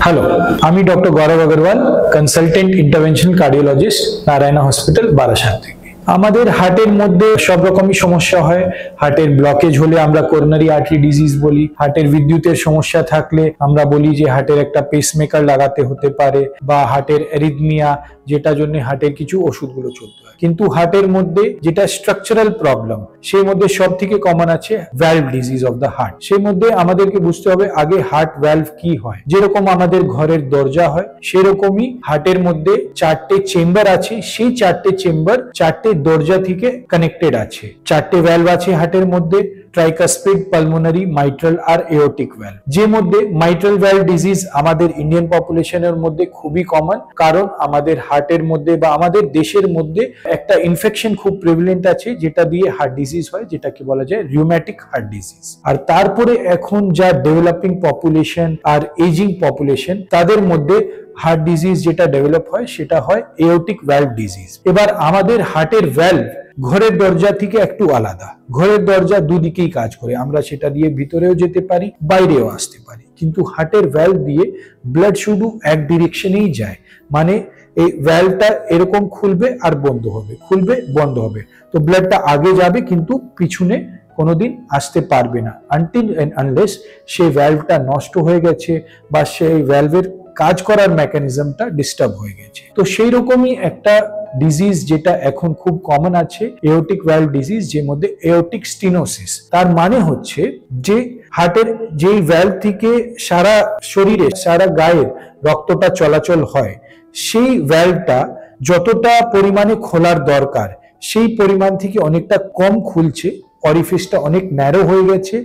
Hello, আমি doctor Gaurav Agarwal, consultant intervention cardiologist, Narayana hospital, Barasat থেকে। আমাদের হার্টের মধ্যে সব রকমই সমস্যা হয়। হার্টের ব্লকেজ হলে আমরা করোনারি আর্টারি ডিজিজ বলি, হার্টের বিদ্যুতের সমস্যা থাকলে আমরা বলি যে হার্টের একটা পেসমেকার লাগাতে হতে পারে, বা হার্টের অ্যারিথমিয়া, যেটা জন্য হার্টের কিছু ওষুধগুলো চলতে হয়। কিন্তু হার্টের মধ্যে যেটা স্ট্রাকচারাল প্রবলেম, সেই মধ্যে সব থেকে কমন আছে valve disease of the heart. সেই মধ্যে আমাদেরকে বুঝতে হবে আগে হার্ট ভ্যালভ কি হয়। যেরকম আমাদের ঘরের দরজা হয়, সেরকমই হার্টের মধ্যে চারটে চেম্বার আছে। সেই চারটে চেম্বার চারটে দরজা থেকে কানেক্টেড আছে। চারটে ভ্যালভ আছে হার্টের মধ্যে: ট্রাইকাসপিড, পালমোনারি, মাইট্রাল আর এওর্টিক ভ্যালভ। যে মধ্যে মাইট্রাল ভ্যালভ ডিজিজ আমাদের ইন্ডিয়ান পপুলেশনের মধ্যে খুবই কমন, কারণ আমাদের হার্টের মধ্যে বা আমাদের দেশের মধ্যে একটা ইনফেকশন খুব প্রিভিলেন্ট আছে, যেটা দিয়ে হার্ট ডিজিজ হয়, যেটাকে বলা যায় রিউম্যাটিক হার্ট ডিজিজ। আর তারপরে এখন যা ডেভেলপিং পপুলেশন আর এজিং পপুলেশন, তাদের মধ্যে হার্ট ডিজিজ যেটা ডেভেলপ হয় সেটা হয় এওর্টিক ভ্যালভ ডিজিজ। এবার আমাদের হার্টের ভ্যালভ ঘরের দরজা থেকে একটু আলাদা। ঘরের দরজা দুদিকেই কাজ করে, আমরা সেটা দিয়ে ভিতরেও যেতে পারি, বাইরেও আসতে পারি। কিন্তু হার্টের ভ্যালভ দিয়ে ব্লাড শুধু এক ডিরেকশনেই যায়, মানে এই ভ্যালভটা এরকম খুলবে আর বন্ধ হবে, খুলবে বন্ধ হবে। তো ব্লাডটা আগে যাবে কিন্তু পিছনে কোনোদিন আসতে পারবে না, আনটিল এন্ড আনলেস সেই ভ্যালভটা নষ্ট হয়ে গেছে বা সেই ভ্যালভের কাজ করার মেকানিজমটা ডিস্টার্ব হয়ে গেছে। তো সেই রকমই একটা ডিজিজ যেটা এখন খুব কমন আছে, এওর্টিক ভ্যালভ ডিজিজ, যে মধ্যে এওর্টিক স্টেনোসিস। তার মানে হচ্ছে যে হার্টের যেই ভ্যালভ থেকে সারা শরীরে, সারা গায়ের রক্তটা চলাচল হয়, সেই ভ্যালভটা যতটা পরিমাণে খোলার দরকার সেই পরিমাণ থেকে অনেকটা কম খুলছে, অরিফিসটা অনেক ন্যারো হয়ে গেছে।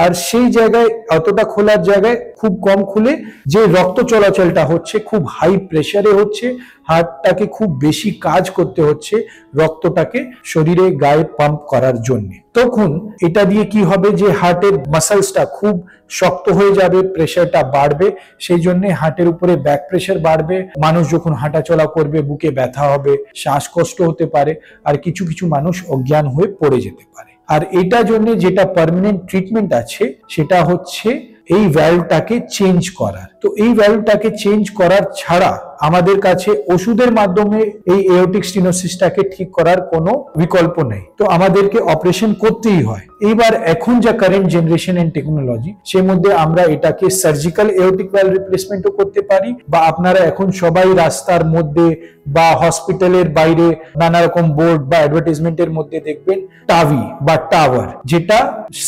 আর সেই জায়গায়, অতটা খোলার জায়গায় খুব কম খুলে যে রক্ত চলাচলটা হচ্ছে খুব হাই প্রেসারে হচ্ছে, হার্টটাকে খুব বেশি কাজ করতে হচ্ছে রক্তটাকে শরীরে গায়ে পাম্প করার জন্য। তখন এটা দিয়ে কি হবে যে হার্টের মাসেলসটা খুব শক্ত হয়ে যাবে, প্রেসারটা বাড়বে, সেই জন্য হার্টের উপরে ব্যাক প্রেসার বাড়বে। মানুষ যখন হাঁটাচলা করবে বুকে ব্যথা হবে, শ্বাসকষ্ট হতে পারে, আর কিছু কিছু মানুষ অজ্ঞান হয়ে পড়ে যেতে পারে। আর এটার জন্য যেটা পার্মানেন্ট ট্রিটমেন্ট আছে সেটা হচ্ছে এই ভ্যালভটাকে চেঞ্জ করার। তো এই ভ্যালভটাকে চেঞ্জ করার ছাড়া আমাদের কাছে ওষুধের মাধ্যমে এই এওর্টিক স্টেনোসিসটাকে ঠিক করার কোনো বিকল্প নেই। তো আমাদেরকে অপারেশন করতেই হয়। এইবার এখন যা কারেন্ট জেনারেশন এন্ড টেকনোলজি, সেই মধ্যে আমরা এটাকে সার্জিক্যাল এওর্টিক ভ্যালভ রিপ্লেসমেন্টও করতে পারি, বা আপনারা এখন সবাই রাস্তার মধ্যে বা হসপিটালের বাইরে নানা রকম বোর্ড বা অ্যাডভার্টাইজমেন্টের মধ্যে দেখবেন টাভি বা টাওয়ার, যেটা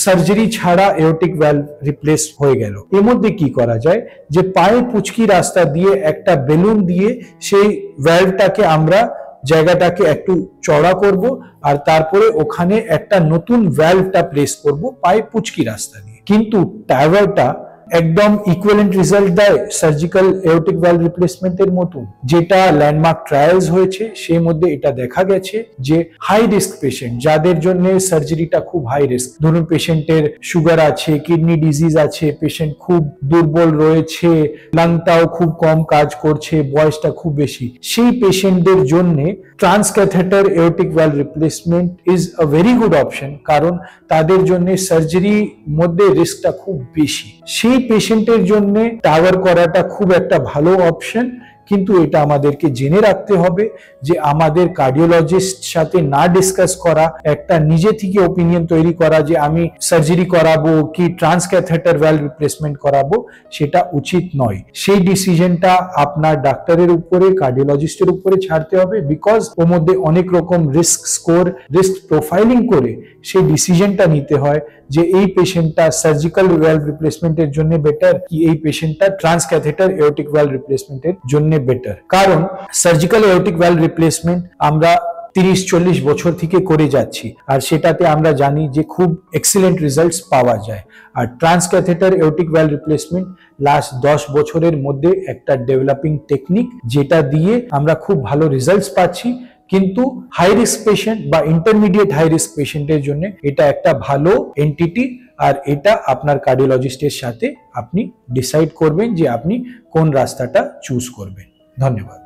সার্জারি ছাড়া এওর্টিক ভ্যালভ রিপ্লেস হয়ে গেল। এর মধ্যে কি করা যায় যে পায়ে পুচকি রাস্তা দিয়ে একটা বেলুন দিয়ে সেই ভ্যালভটাকে আমরা জায়গাটাকে একটু চড়া করব, আর তারপরে ওখানে একটা নতুন ভ্যালভটা প্লেস করব পায়ে পুচকি রাস্তা দিয়ে। কিন্তু টাওয়ারটা একদম ইকুইভ্যালেন্ট রেজাল্ট দেয় সার্জিক্যাল এওর্টিক ভ্যালভ রিপ্লেসমেন্টের মতন। যেটা ল্যান্ডমার্ক ট্রায়ালস হয়েছে সেই মধ্যে এটা দেখা গেছে যে হাই রিস্ক পেশেন্ট, যাদের জন্য সার্জারিটা খুব হাই রিস্ক, ধরুন পেশেন্টের সুগার আছে, কিডনি ডিজিজ আছে, পেশেন্ট খুব দুর্বল রয়েছে, লাংটাও খুব কম কাজ করছে, বয়সটা খুব বেশি, সেই পেশেন্টদের জন্য transcatheter aortic valve replacement is a very good option, কারণ তাদের জন্য সার্জারির মধ্যে রিস্কটা খুব বেশি। সেই পেশেন্টের জন্য টাওয়ার করাটা খুব একটা ভালো অপশন। কিন্তু এটা আমাদেরকে জেনে রাখতে হবে যে আমাদের কার্ডিওলজিস্ট সাথে না ডিসকাস করা, একটা নিজে থেকে ওপিনিয়ন তৈরি করা যে আমি সার্জারি করাবো কি ট্রান্সক্যাথেটার ভ্যালভ রিপ্লেসমেন্ট করাবো, সেটা উচিত নয়। সেই ডিসিশনটা আপনার ডাক্তারের উপরে, কার্ডিওলজিস্টের উপরে ছাড়তে হবে, বিকজ ওর মধ্যে অনেক রকম রিস্ক স্কোর, রিস্ক প্রোফাইলিং করে সেই ডিসিশনটা নিতে হয় যে এই পেশেন্টটা সার্জিক্যাল ভ্যালভ রিপ্লেসমেন্টের জন্য বেটার কি এই পেশেন্টটা ট্রান্সক্যাথেটার এওর্টিক ভ্যালভ রিপ্লেসমেন্টের জন্য বেটার। কারণ সার্জিক্যাল এওর্টিক ভ্যালভ রিপ্লেসমেন্ট আমরা 30-40 বছর থেকে করে যাচ্ছি, আর সেটাতে আমরা জানি যে খুব এক্সিলেন্ট রেজাল্টস পাওয়া যায়। আর ট্রান্সক্যাথেটার এওর্টিক ভ্যালভ রিপ্লেসমেন্ট লাস্ট 10 বছরের মধ্যে একটা ডেভেলপিং টেকনিক, যেটা দিয়ে আমরা খুব ভালো রেজাল্টস পাচ্ছি। কিন্তু হাই রিস্ক পেশেন্ট বা ইন্টারমিডিয়েট হাই রিস্ক পেশেন্টের জন্য এটা একটা ভালো এন্টিটি, আর এটা আপনার কার্ডিওলজিস্টের সাথে আপনি ডিসাইড করবেন যে আপনি কোন রাস্তাটা চুজ করবেন। ধন্যবাদ।